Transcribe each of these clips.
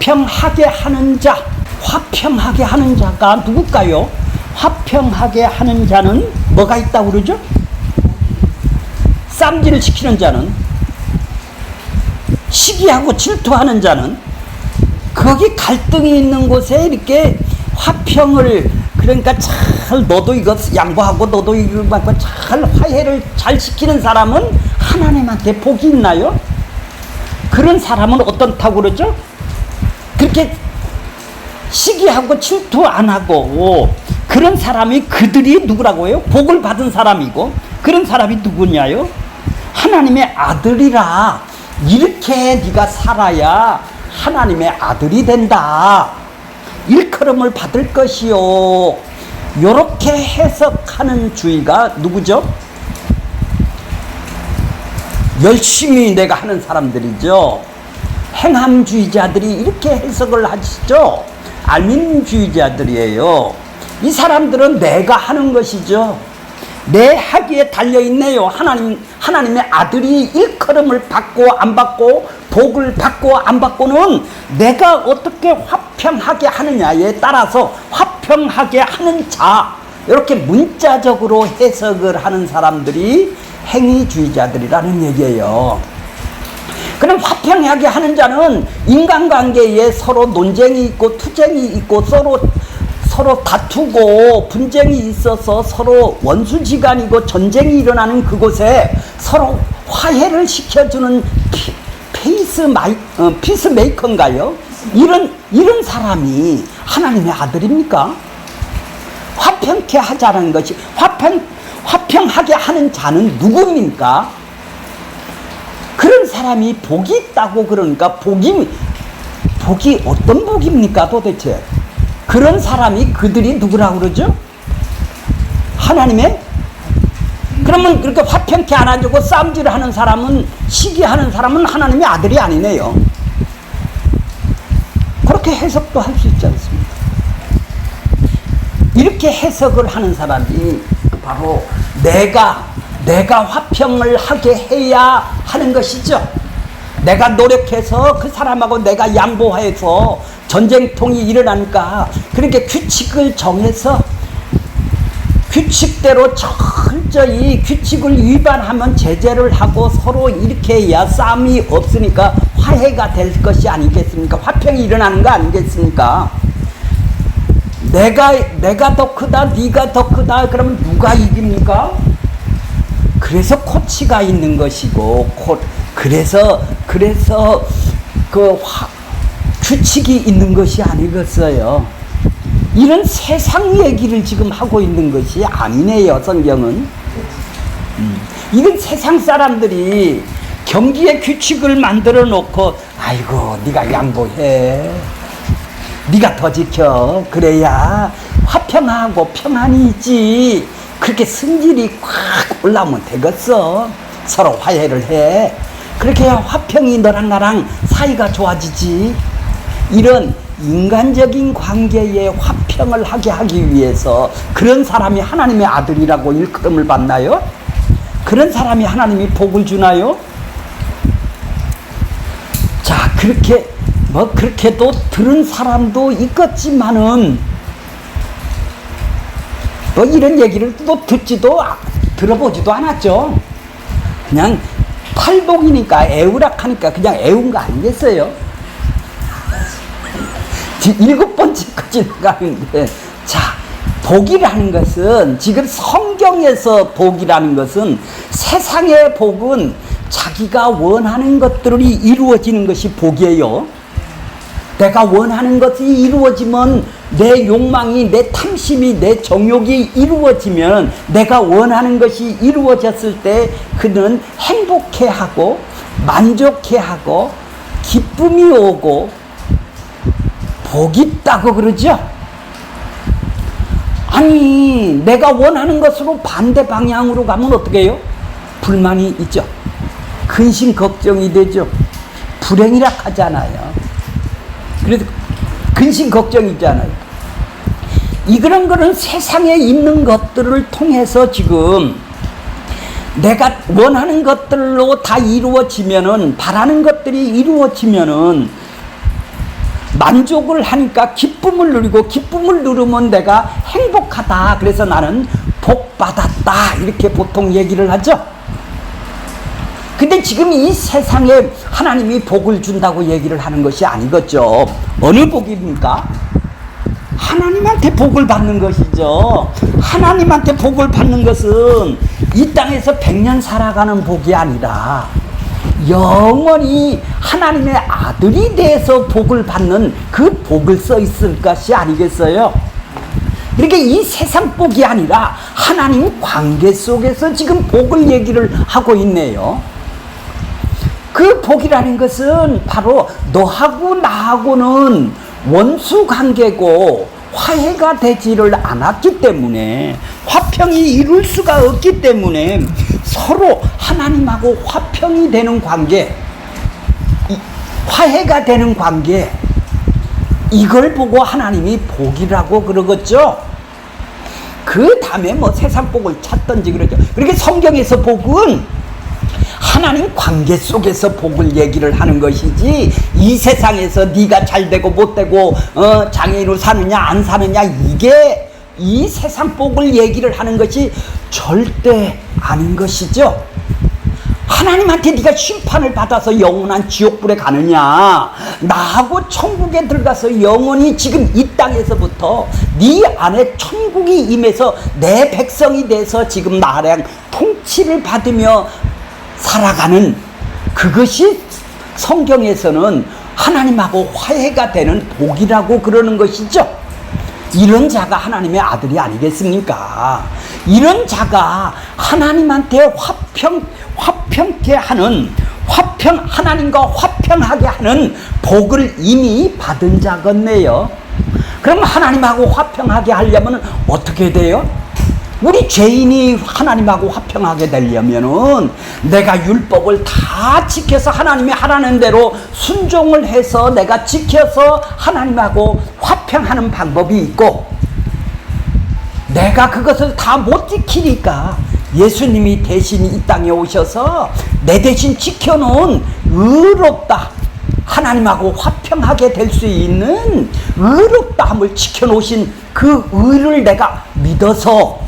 화평하게 하는 자, 화평하게 하는 자가 누굴까요? 화평하게 하는 자는 뭐가 있다고 그러죠? 쌈질을 시키는 자는, 시기하고 질투하는 자는, 거기 갈등이 있는 곳에 이렇게 화평을, 그러니까 잘 너도 이거 양보하고 너도 이거 받고 잘 화해를 잘 시키는 사람은 하나님한테 복이 있나요? 그런 사람은 어떻다고 그러죠? 그렇게 시기하고 질투 안 하고 그런 사람이, 그들이 누구라고요? 복을 받은 사람이고, 그런 사람이 누구냐요? 하나님의 아들이라. 이렇게 네가 살아야 하나님의 아들이 된다, 일컬음을 받을 것이요. 요렇게 해석하는 주의가 누구죠? 열심히 내가 하는 사람들이죠. 행함주의자들이 이렇게 해석을 하시죠. 알민주의자들이에요. 이 사람들은 내가 하는 것이죠. 내 하기에 달려있네요. 하나님의 아들이 일컬음을 받고 안 받고, 복을 받고 안 받고는 내가 어떻게 화평하게 하느냐에 따라서 화평하게 하는 자, 이렇게 문자적으로 해석을 하는 사람들이 행위주의자들이라는 얘기예요. 그럼 화평하게 하는 자는 인간관계에 서로 논쟁이 있고 투쟁이 있고 서로 다투고 분쟁이 있어서 서로 원수지간이고 전쟁이 일어나는 그곳에 서로 화해를 시켜주는 피스메이커인가요? 이런 사람이 하나님의 아들입니까? 화평케 하자는 것이, 화평하게 하는 자는 누굽니까? 그런 사람이 복이 있다고. 그러니까 복이 어떤 복입니까 도대체? 그런 사람이, 그들이 누구라고 그러죠? 하나님의? 그러면 그렇게 화평케 안 해주고 싸움질을 하는 사람은, 시기하는 사람은 하나님의 아들이 아니네요. 그렇게 해석도 할 수 있지 않습니까? 이렇게 해석을 하는 사람이 바로 내가 화평을 하게 해야 하는 것이죠. 내가 노력해서 그 사람하고 내가 양보해서 전쟁통이 일어나니까 그렇게 규칙을 정해서 규칙대로 철저히 규칙을 위반하면 제재를 하고 서로 이렇게 해야 싸움이 없으니까 화해가 될 것이 아니겠습니까? 화평이 일어나는 거 아니겠습니까? 내가 더 크다, 네가 더 크다, 그러면 누가 이깁니까? 그래서 코치가 있는 것이고, 그래서 규칙이 있는 것이 아니겠어요. 이런 세상 얘기를 지금 하고 있는 것이 아니네요, 성경은. 이건 세상 사람들이 경기의 규칙을 만들어 놓고, 아이고 네가 양보해, 네가 더 지켜, 그래야 화평하고 평안이 있지. 그렇게 성질이 확 올라오면 되겠어. 서로 화해를 해. 그렇게 해야 화평이 너랑 나랑 사이가 좋아지지. 이런 인간적인 관계에 화평을 하게 하기 위해서 그런 사람이 하나님의 아들이라고 일컬음을 받나요? 그런 사람이 하나님이 복을 주나요? 자, 그렇게도 들은 사람도 있겠지만은 또 이런 얘기를 또 들어보지도 않았죠. 그냥 팔복이니까, 애우락하니까 그냥 애운 거 아니겠어요? 7번째까지 나가는데, 자, 복이라는 것은, 지금 성경에서 복이라는 것은, 세상의 복은 자기가 원하는 것들이 이루어지는 것이 복이에요. 내가 원하는 것이 이루어지면, 내 욕망이, 내 탐심이, 내 정욕이 이루어지면, 내가 원하는 것이 이루어졌을 때 그는 행복해하고 만족해하고 기쁨이 오고 복이 있다고 그러죠. 아니, 내가 원하는 것으로 반대 방향으로 가면 어떻게 해요? 불만이 있죠. 근심 걱정이 되죠. 불행이라 하잖아요. 그래도 근심 걱정이 있잖아요. 이런 거는 세상에 있는 것들을 통해서 지금 내가 원하는 것들로 다 이루어지면은, 바라는 것들이 이루어지면은 만족을 하니까 기쁨을 누리고 기쁨을 누르면 내가 행복하다. 그래서 나는 복 받았다. 이렇게 보통 얘기를 하죠. 근데 지금 이 세상에 하나님이 복을 준다고 얘기를 하는 것이 아니겠죠. 어느 복입니까? 하나님한테 복을 받는 것이죠. 하나님한테 복을 받는 것은 이 땅에서 100년 살아가는 복이 아니라 영원히 하나님의 아들이 돼서 복을 받는 그 복을 써 있을 것이 아니겠어요? 그러니까 이 세상 복이 아니라 하나님 관계 속에서 지금 복을 얘기를 하고 있네요. 그 복이라는 것은 바로 너하고 나하고는 원수 관계고 화해가 되지를 않았기 때문에, 화평이 이룰 수가 없기 때문에 서로 하나님하고 화평이 되는 관계, 화해가 되는 관계, 이걸 보고 하나님이 복이라고 그러겠죠. 그 다음에 뭐 세상 복을 찾든지 그러죠. 그렇게 성경에서 복은 하나님 관계 속에서 복을 얘기를 하는 것이지, 이 세상에서 네가 잘되고 못되고 장애인으로 사느냐 안 사느냐, 이게 이 세상 복을 얘기를 하는 것이 절대 아닌 것이죠. 하나님한테 네가 심판을 받아서 영원한 지옥불에 가느냐, 나하고 천국에 들어가서 영원히 지금 이 땅에서부터 네 안에 천국이 임해서 내 백성이 돼서 지금 나랑 통치를 받으며 살아가는, 그것이 성경에서는 하나님하고 화해가 되는 복이라고 그러는 것이죠. 이런 자가 하나님의 아들이 아니겠습니까? 이런 자가 하나님한테 화평케 하는, 하나님과 화평하게 하는 복을 이미 받은 자겠네요. 그럼 하나님하고 화평하게 하려면 어떻게 돼요? 우리 죄인이 하나님하고 화평하게 되려면은 내가 율법을 다 지켜서 하나님이 하라는 대로 순종을 해서 내가 지켜서 하나님하고 화평하는 방법이 있고, 내가 그것을 다 못 지키니까 예수님이 대신 이 땅에 오셔서 내 대신 지켜놓은 의롭다, 하나님하고 화평하게 될 수 있는 의롭다함을 지켜놓으신 그 의를 내가 믿어서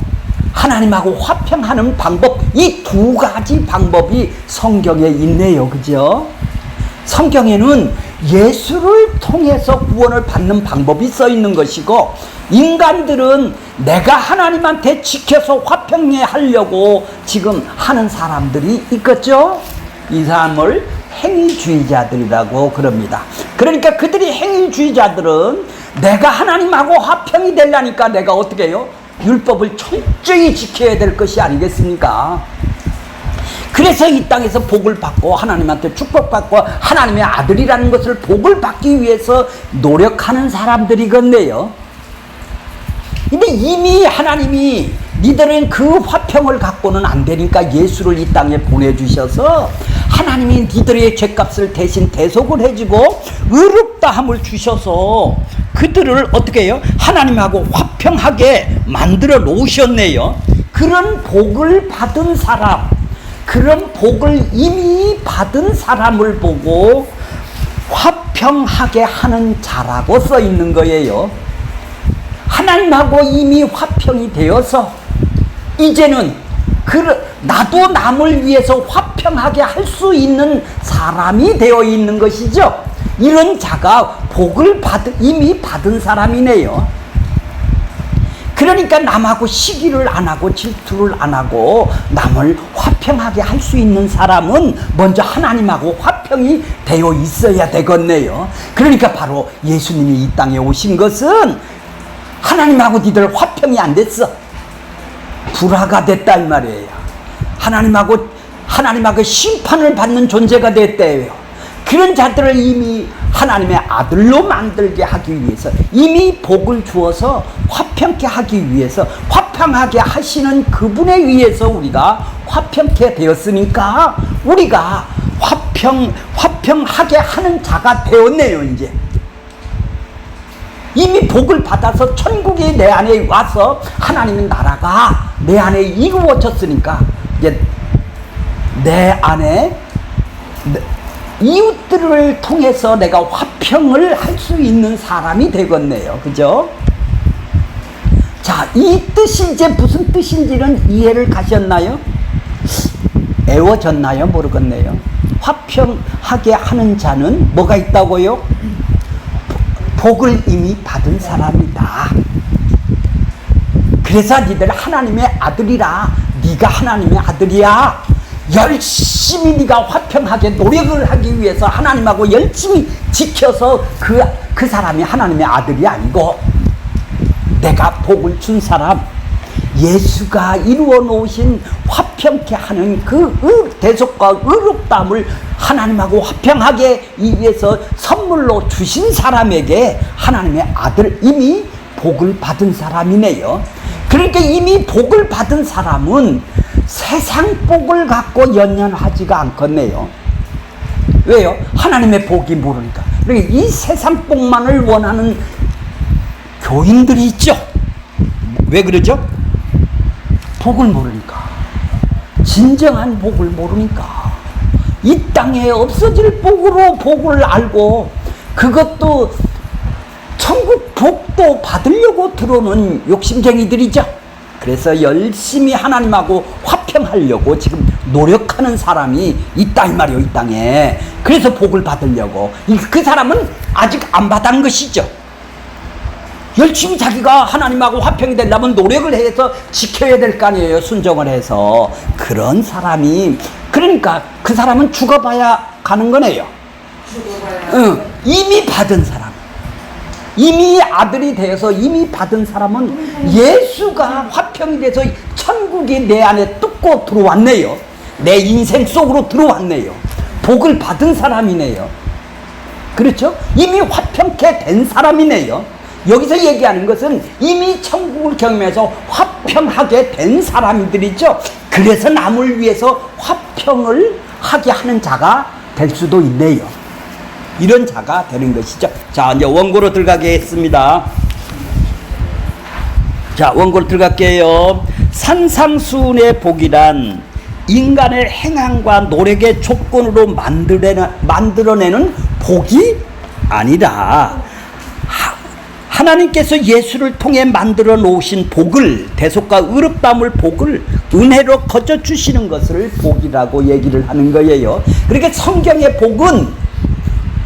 하나님하고 화평하는 방법, 이 두 가지 방법이 성경에 있네요. 그죠? 성경에는 예수를 통해서 구원을 받는 방법이 써 있는 것이고, 인간들은 내가 하나님한테 지켜서 화평해 하려고 지금 하는 사람들이 있겠죠? 이 사람을 행위주의자들이라고 그럽니다. 그러니까 그들이 행위주의자들은 내가 하나님하고 화평이 되려니까 내가 어떻게 해요? 율법을 철저히 지켜야 될 것이 아니겠습니까? 그래서 이 땅에서 복을 받고 하나님한테 축복받고 하나님의 아들이라는 것을 복을 받기 위해서 노력하는 사람들이겠네요. 근데 이미 하나님이 니들은 그 화평을 갖고는 안 되니까 예수를 이 땅에 보내주셔서 하나님이 니들의 죄값을 대신 대속을 해주고 의롭다함을 주셔서 그들을 어떻게 해요? 하나님하고 화평하게 만들어 놓으셨네요. 그런 복을 받은 사람, 그런 복을 이미 받은 사람을 보고 화평하게 하는 자라고 써 있는 거예요. 하나님하고 이미 화평이 되어서 이제는 나도 남을 위해서 화평하게 할 수 있는 사람이 되어 있는 것이죠. 이런 자가 복을 이미 받은 사람이네요. 그러니까 남하고 시기를 안 하고 질투를 안 하고 남을 화평하게 할 수 있는 사람은 먼저 하나님하고 화평이 되어 있어야 되겠네요. 그러니까 바로 예수님이 이 땅에 오신 것은 하나님하고 니들 화평이 안 됐어. 불화가 됐다 이 말이에요. 하나님하고 심판을 받는 존재가 됐대요. 그런 자들을 이미 하나님의 아들로 만들게 하기 위해서, 이미 복을 주어서 화평케 하기 위해서, 화평하게 하시는 그분에 의해서 우리가 화평케 되었으니까 우리가 화평하게 하는 자가 되었네요. 이제 이미 복을 받아서 천국이 내 안에 와서 하나님의 나라가 내 안에 이루어졌으니까 이제 내 안에 이웃들을 통해서 내가 화평을 할 수 있는 사람이 되겠네요. 그죠? 자, 이 뜻이 이제 무슨 뜻인지는 이해를 가셨나요? 애워졌나요? 모르겠네요. 화평하게 하는 자는 뭐가 있다고요? 복을 이미 받은 사람이다. 그래서 니들 하나님의 아들이라. 네가 하나님의 아들이야. 열심히 네가 화평하게 노력을 하기 위해서 하나님하고 열심히 지켜서 그 사람이 하나님의 아들이 아니고, 내가 복을 준 사람, 예수가 이루어 놓으신 화평케 하는 그 대속과 의롭다함을 하나님하고 화평하게 위해서 선물로 주신 사람에게 하나님의 아들, 이미 복을 받은 사람이네요. 그러니까 이미 복을 받은 사람은 세상 복을 갖고 연연하지가 않겠네요. 왜요? 하나님의 복이 모르니까. 그러니까 이 세상 복만을 원하는 교인들이 있죠. 왜 그러죠? 복을 모르니까. 진정한 복을 모르니까. 이 땅에 없어질 복으로 복을 알고, 그것도 천국 복도 받으려고 들어오는 욕심쟁이들이죠. 그래서 열심히 하나님하고 화평하려고 지금 노력하는 사람이 있다 이 말이에요. 이 땅에. 그래서 복을 받으려고. 그 사람은 아직 안 받은 것이죠. 열심히 자기가 하나님하고 화평이 되려면 노력을 해서 지켜야 될 거 아니에요. 순종을 해서. 그런 사람이, 그러니까 그 사람은 죽어봐야 가는 거네요. 응, 이미 받은 사람, 이미 아들이 되어서 이미 받은 사람은 예수가 화평이 돼서 천국이 내 안에 뚫고 들어왔네요. 내 인생 속으로 들어왔네요. 복을 받은 사람이네요. 그렇죠? 이미 화평케 된 사람이네요. 여기서 얘기하는 것은 이미 천국을 경험해서 화평하게 된 사람들이죠. 그래서 남을 위해서 화평을 하게 하는 자가 될 수도 있네요. 이런 자가 되는 것이죠. 자, 이제 원고로 들어가겠습니다. 자, 원고로 들어갈게요. 산상수훈의 복이란 인간의 행함과 노력의 조건으로 만들어내는 복이 아니라 하나님께서 예수를 통해 만들어 놓으신 복을, 대속과 의롭다함을 복을 은혜로 거저 주시는 것을 복이라고 얘기를 하는 거예요. 그러니까 성경의 복은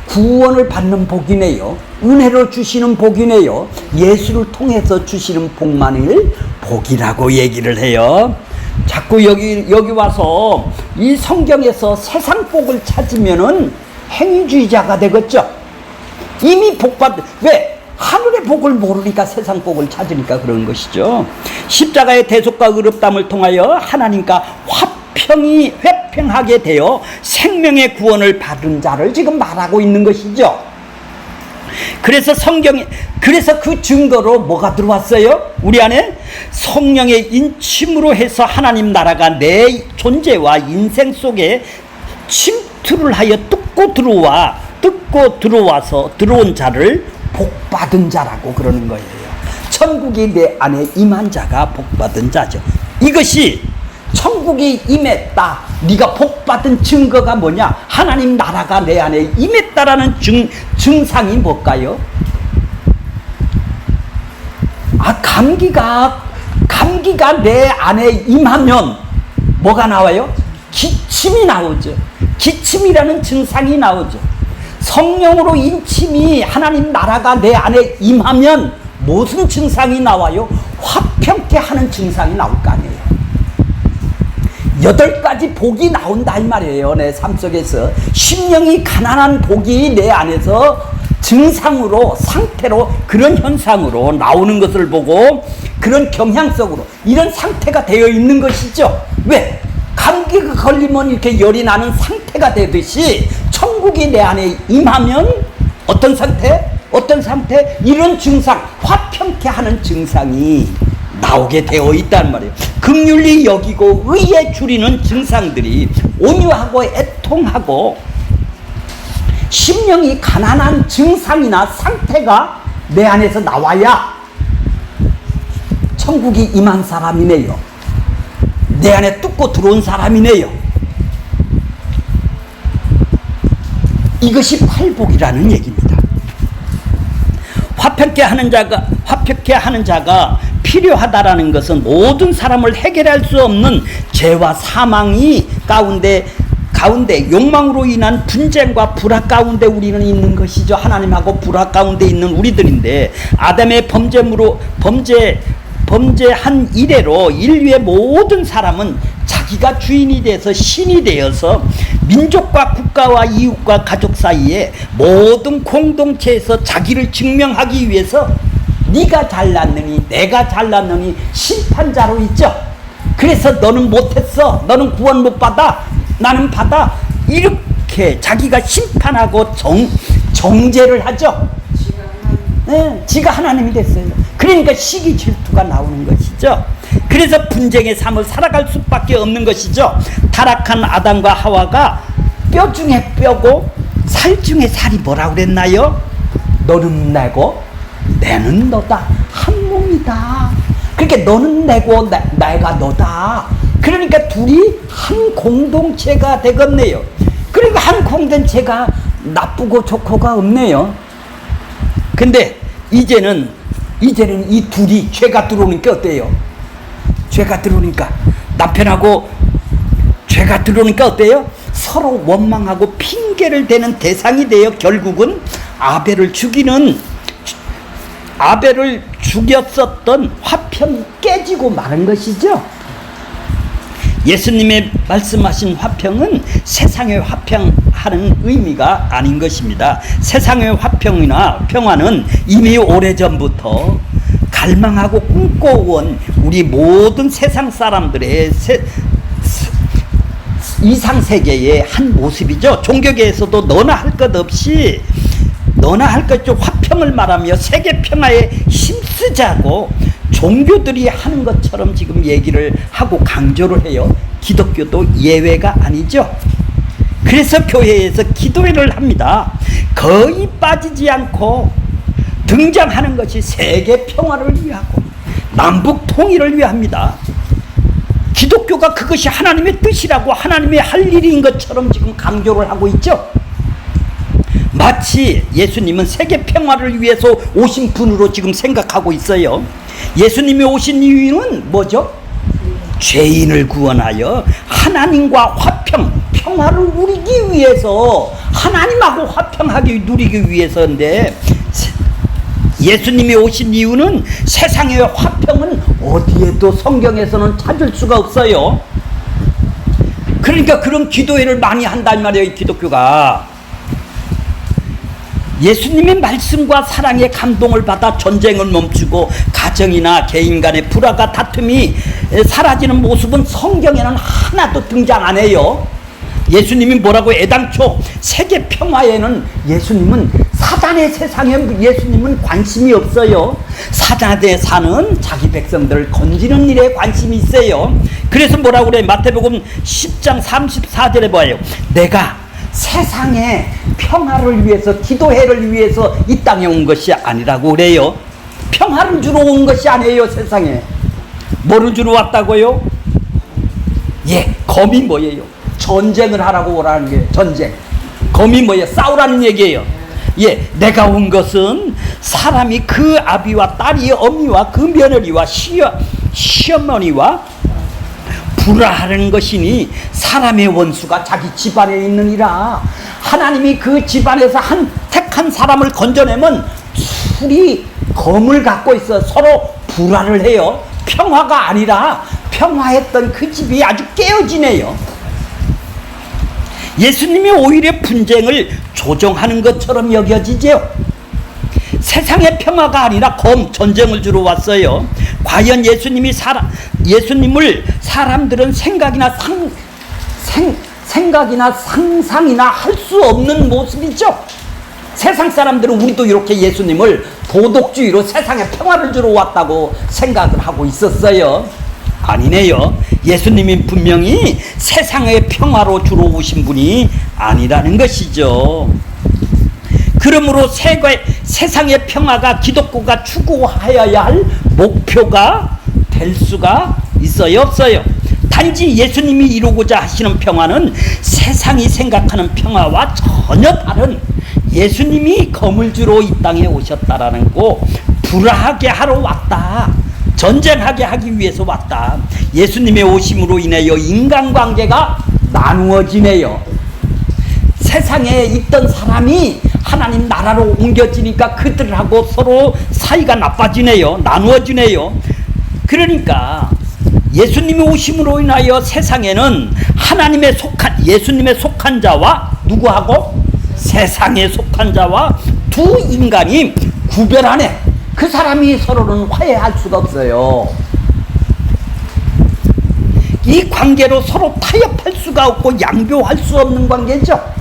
구원을 받는 복이네요. 은혜로 주시는 복이네요. 예수를 통해서 주시는 복만을 복이라고 얘기를 해요. 자꾸 여기 와서 이 성경에서 세상 복을 찾으면은 행위주의자가 되겠죠. 이미 왜? 하늘의 복을 모르니까 세상 복을 찾으니까 그런 것이죠. 십자가의 대속과 의롭다함을 통하여 하나님과 화평하게 되어 생명의 구원을 받은 자를 지금 말하고 있는 것이죠. 그래서 그래서 그 증거로 뭐가 들어왔어요? 우리 안에 성령의 인침으로 해서 하나님 나라가 내 존재와 인생 속에 침투를 하여 뜯고 들어와서 들어온 자를 복받은 자라고 그러는 거예요. 천국이 내 안에 임한 자가 복받은 자죠. 이것이 천국이 임했다, 네가 복받은 증거가 뭐냐? 하나님 나라가 내 안에 임했다라는 증상이 뭘까요? 감기가 내 안에 임하면 뭐가 나와요? 기침이 나오죠. 기침이라는 증상이 나오죠. 성령으로 인침이 하나님 나라가 내 안에 임하면 무슨 증상이 나와요? 화평케 하는 증상이 나올 거 아니에요. 8가지 복이 나온다 이 말이에요. 내 삶 속에서 심령이 가난한 복이 내 안에서 증상으로, 상태로, 그런 현상으로 나오는 것을 보고 그런 경향성으로 이런 상태가 되어 있는 것이죠. 왜? 감기가 걸리면 이렇게 열이 나는 상태가 되듯이 천국이 내 안에 임하면 어떤 상태? 이런 증상, 화평케 하는 증상이 나오게 되어 있단 말이에요. 긍휼히 여기고 의에 줄이는 증상들이 온유하고 애통하고 심령이 가난한 증상이나 상태가 내 안에서 나와야 천국이 임한 사람이네요. 내 안에 뚫고 들어온 사람이네요. 이것이 팔복이라는 얘기입니다. 화평케 하는 자가 필요하다라는 것은 모든 사람을 해결할 수 없는 죄와 사망이 가운데 욕망으로 인한 분쟁과 불화 가운데 우리는 있는 것이죠. 하나님하고 불화 가운데 있는 우리들인데, 아담의 범죄한 이래로 인류의 모든 사람은 자기가 주인이 돼서 신이 되어서 민족과 국가와 이웃과 가족 사이에 모든 공동체에서 자기를 증명하기 위해서 네가 잘났느니 내가 잘났느니 심판자로 있죠. 그래서 너는 못했어, 너는 구원 못 받아, 나는 받아, 이렇게 자기가 심판하고 정죄를 하죠. 네, 지가 하나님이 됐어요. 그러니까 시기 질투가 나오는 것이죠. 그래서 분쟁의 삶을 살아갈 수밖에 없는 것이죠. 타락한 아담과 하와가 뼈 중에 뼈고 살 중에 살이 뭐라 그랬나요? 너는 내고 내는 너다, 한 몸이다. 그러니까 너는 내고 내가 너다. 그러니까 둘이 한 공동체가 되겠네요. 그러니까 한 공동체가 나쁘고 좋고가 없네요. 근데 이제는 이 둘이 죄가 들어오니까 어때요? 죄가 들어오니까, 남편하고 죄가 들어오니까 어때요? 서로 원망하고 핑계를 대는 대상이 되어 결국은 아벨을 죽였었던 화평이 깨지고 마는 것이죠. 예수님의 말씀하신 화평은 세상의 화평하는 의미가 아닌 것입니다. 세상의 화평이나 평화는 이미 오래전부터 갈망하고 꿈꿔온 우리 모든 세상 사람들의 이상세계의 한 모습이죠. 종교계에서도 너나 할 것 없이 화평을 말하며 세계 평화에 힘쓰자고 종교들이 하는 것처럼 지금 얘기를 하고 강조를 해요. 기독교도 예외가 아니죠. 그래서 교회에서 기도회를 합니다. 거의 빠지지 않고 등장하는 것이 세계 평화를 위하고 남북 통일을 위합니다. 기독교가 그것이 하나님의 뜻이라고, 하나님의 할 일인 것처럼 지금 강조를 하고 있죠. 마치 예수님은 세계 평화를 위해서 오신 분으로 지금 생각하고 있어요. 예수님이 오신 이유는 뭐죠? 죄인을 구원하여 하나님과 평화를 누리기 위해서, 하나님하고 화평하게 누리기 위해서인데, 예수님이 오신 이유는 세상의 화평은 어디에도 성경에서는 찾을 수가 없어요. 그러니까 그런 기도회를 많이 한단 말이에요, 기독교가. 예수님의 말씀과 사랑의 감동을 받아 전쟁을 멈추고 가정이나 개인 간의 불화가 다툼이 사라지는 모습은 성경에는 하나도 등장 안 해요. 예수님이 뭐라고, 애당초 세계 평화에는 예수님은 사단의 세상에 예수님은 관심이 없어요. 사단에 사는 자기 백성들을 건지는 일에 관심이 있어요. 그래서 뭐라고 그래? 마태복음 10장 34절에 봐요. 내가 세상의 평화를 위해서, 기도회를 위해서 이 땅에 온 것이 아니라고 그래요. 평화를 주러 온 것이 아니에요. 세상에 뭐를 주러 왔다고요? 검이 뭐예요? 전쟁을 하라고 오라는 게 전쟁. 검이 뭐예요? 싸우라는 얘기예요. 내가 온 것은 사람이 그 아비와 딸이 어미와 그 며느리와 시어머니와 불화하는 것이니 사람의 원수가 자기 집안에 있느니라. 하나님이 그 집안에서 택한 사람을 건져내면 둘이 검을 갖고 있어 서로 불화를 해요. 평화가 아니라 평화했던 그 집이 아주 깨어지네요. 예수님이 오히려 분쟁을 조정하는 것처럼 여겨지죠. 세상의 평화가 아니라 전쟁을 주러 왔어요. 과연 예수님을 사람들은 생각이나 상상이나 할 수 없는 모습이죠. 세상 사람들은 우리도 이렇게 예수님을 도덕주의로 세상의 평화를 주러 왔다고 생각을 하고 있었어요. 아니네요. 예수님이 분명히 세상의 평화로 주러 오신 분이 아니라는 것이죠. 그러므로 세상의 평화가 기독교가 추구하여야 할 목표가 될 수가 있어요, 없어요? 단지 예수님이 이루고자 하시는 평화는 세상이 생각하는 평화와 전혀 다른, 예수님이 거물주로 이 땅에 오셨다라는 거, 불화하게 하러 왔다, 전쟁하게 하기 위해서 왔다. 예수님의 오심으로 인하여 인간관계가 나누어지네요. 세상에 있던 사람이 하나님 나라로 옮겨지니까 그들하고 서로 사이가 나빠지네요. 나누어지네요. 그러니까 예수님이 오심으로 인하여 세상에는 예수님의 속한 자와 누구하고? 세상에 속한 자와 두 인간이 구별하네. 그 사람이 서로는 화해할 수가 없어요. 이 관계로 서로 타협할 수가 없고 양보할 수 없는 관계죠.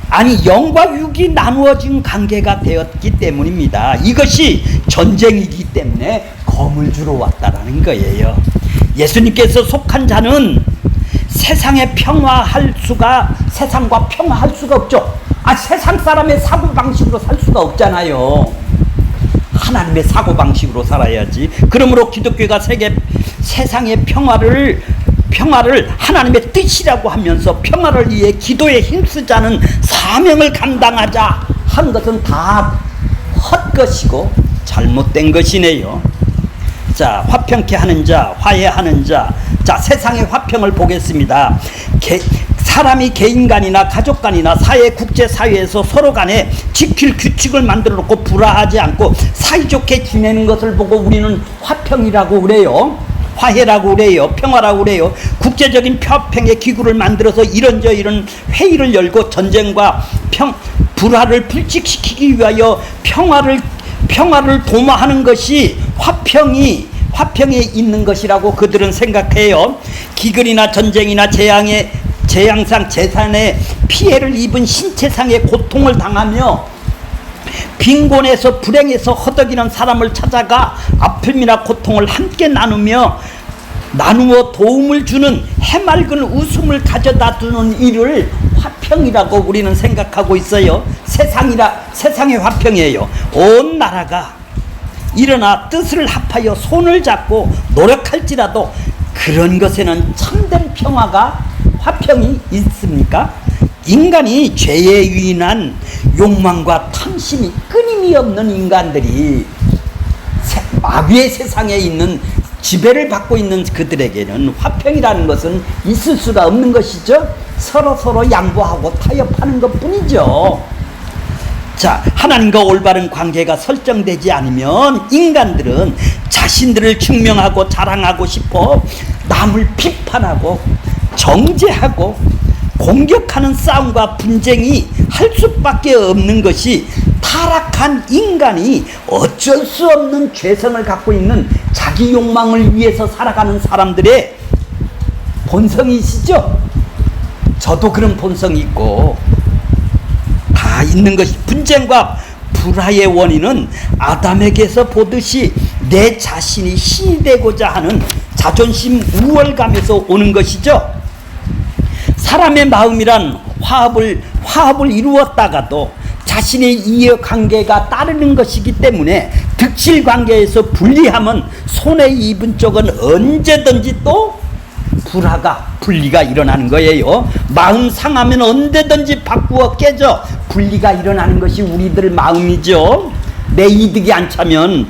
아니, 영과 육이 나누어진 관계가 되었기 때문입니다. 이것이 전쟁이기 때문에 검을 주러 왔다라는 거예요. 예수님께서 속한 자는 세상과 평화할 수가 없죠. 세상 사람의 사고방식으로 살 수가 없잖아요. 하나님의 사고방식으로 살아야지. 그러므로 기독교가 세상의 평화를 하나님의 뜻이라고 하면서 평화를 위해 기도에 힘쓰자는 사명을 감당하자 한 것은 다 헛것이고 잘못된 것이네요. 자, 화평케 하는 자, 화해하는 자. 자, 세상의 화평을 보겠습니다. 사람이 개인간이나 가족간이나 국제사회에서 서로 간에 지킬 규칙을 만들어 놓고 불화하지 않고 사이좋게 지내는 것을 보고 우리는 화평이라고 그래요. 화해라고 그래요. 평화라고 그래요. 국제적인 화평의 기구를 만들어서 이런 회의를 열고 전쟁과 불화를 불식시키기 위하여 평화를 도모하는 것이 화평이 있는 것이라고 그들은 생각해요. 기근이나 전쟁이나 재앙상 재산에 피해를 입은 신체상의 고통을 당하며 빈곤에서 불행에서 허덕이는 사람을 찾아가 아픔이나 고통을 함께 나누어 도움을 주는 해맑은 웃음을 가져다 주는 일을 화평이라고 우리는 생각하고 있어요. 세상의 화평이에요. 온 나라가 일어나 뜻을 합하여 손을 잡고 노력할지라도 그런 것에는 참된 화평이 있습니까? 인간이 죄에 유인한 욕망과 탐심이 끊임이 없는 인간들이 마귀의 세상에 있는 지배를 받고 있는 그들에게는 화평이라는 것은 있을 수가 없는 것이죠. 서로 양보하고 타협하는 것 뿐이죠. 자, 하나님과 올바른 관계가 설정되지 않으면 인간들은 자신들을 증명하고 자랑하고 싶어 남을 비판하고 정죄하고 공격하는 싸움과 분쟁이 할 수밖에 없는 것이 타락한 인간이 어쩔 수 없는 죄성을 갖고 있는 자기 욕망을 위해서 살아가는 사람들의 본성이시죠? 저도 그런 본성이 있고 다 있는 것이, 분쟁과 불화의 원인은 아담에게서 보듯이 내 자신이 신이 되고자 하는 자존심 우월감에서 오는 것이죠. 사람의 마음이란 화합을 이루었다가도 자신의 이해관계가 따르는 것이기 때문에 득실관계에서 분리하면 손해 입은 쪽은 언제든지 또 분리가 일어나는 거예요. 마음 상하면 언제든지 바꾸어 깨져 분리가 일어나는 것이 우리들 마음이죠. 내 이득이 안 차면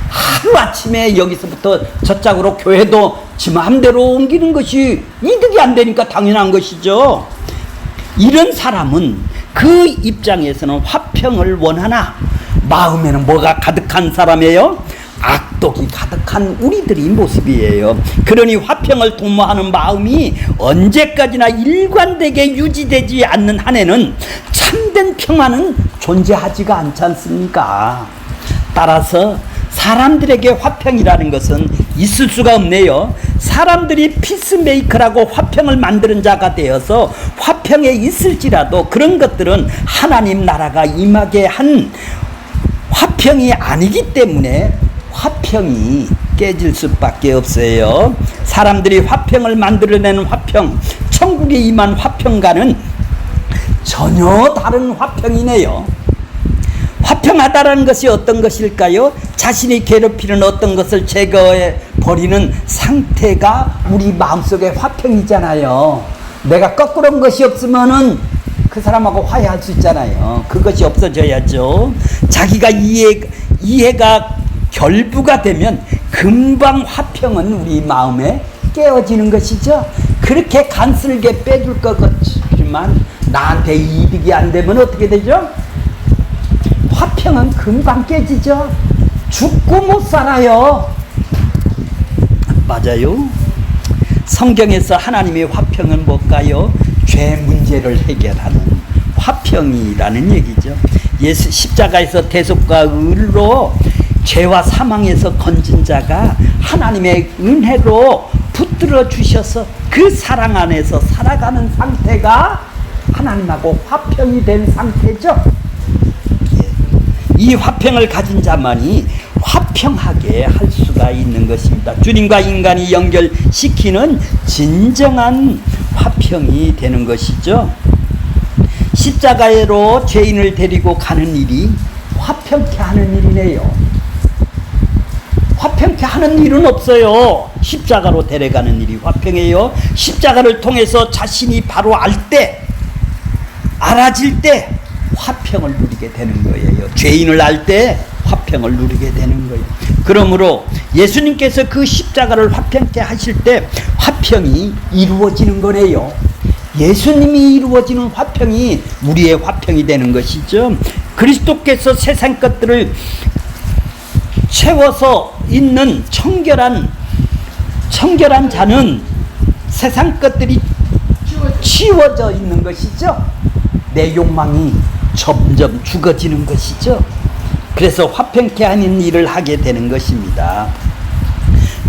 하루아침에 여기서부터 저짝으로 교회도 지 마음대로 옮기는 것이 이득이 안 되니까 당연한 것이죠. 이런 사람은 그 입장에서는 화평을 원하나 마음에는 뭐가 가득한 사람이에요? 악독이 가득한 우리들이 모습이에요. 그러니 화평을 도모하는 마음이 언제까지나 일관되게 유지되지 않는 한에는 참된 평화는 존재하지가 않지 않습니까? 따라서 사람들에게 화평이라는 것은 있을 수가 없네요. 사람들이 피스메이커라고 화평을 만드는 자가 되어서 화평에 있을지라도 그런 것들은 하나님 나라가 임하게 한 화평이 아니기 때문에 화평이 깨질 수밖에 없어요. 사람들이 화평을 만들어내는 화평, 천국에 임한 화평과는 전혀 다른 화평이네요. 화평하다라는 것이 어떤 것일까요? 자신이 괴롭히는 어떤 것을 제거해 버리는 상태가 우리 마음속의 화평이잖아요. 내가 거꾸로인 것이 없으면은 그 사람하고 화해할 수 있잖아요. 그것이 없어져야죠. 자기가 이해가 결부가 되면 금방 화평은 우리 마음에 깨어지는 것이죠. 그렇게 간슬게 빼줄 것 같지만 나한테 이득이 안 되면 어떻게 되죠? 화평은 금방 깨지죠. 죽고 못 살아요. 맞아요. 성경에서 하나님의 화평은 뭘까요? 죄 문제를 해결하는 화평이라는 얘기죠. 예수 십자가에서 대속과 의로 죄와 사망에서 건진 자가 하나님의 은혜로 붙들어 주셔서 그 사랑 안에서 살아가는 상태가 하나님하고 화평이 된 상태죠. 이 화평을 가진 자만이 화평하게 할 수가 있는 것입니다. 주님과 인간이 연결시키는 진정한 화평이 되는 것이죠. 십자가로 죄인을 데리고 가는 일이 화평케 하는 일이네요. 화평케 하는 일은 없어요. 십자가로 데려가는 일이 화평해요. 십자가를 통해서 자신이 바로 알아질 때 화평을 누리게 되는 거예요. 죄인을 알 때 화평을 누리게 되는 거예요. 그러므로 예수님께서 그 십자가를 화평케 하실 때 화평이 이루어지는 거네요. 예수님이 이루어지는 화평이 우리의 화평이 되는 것이죠. 그리스도께서 세상 것들을 채워서 있는 청결한 자는 세상 것들이 치워져 있는 것이죠. 내 욕망이 점점 죽어지는 것이죠. 그래서 화평케 하는 일을 하게 되는 것입니다.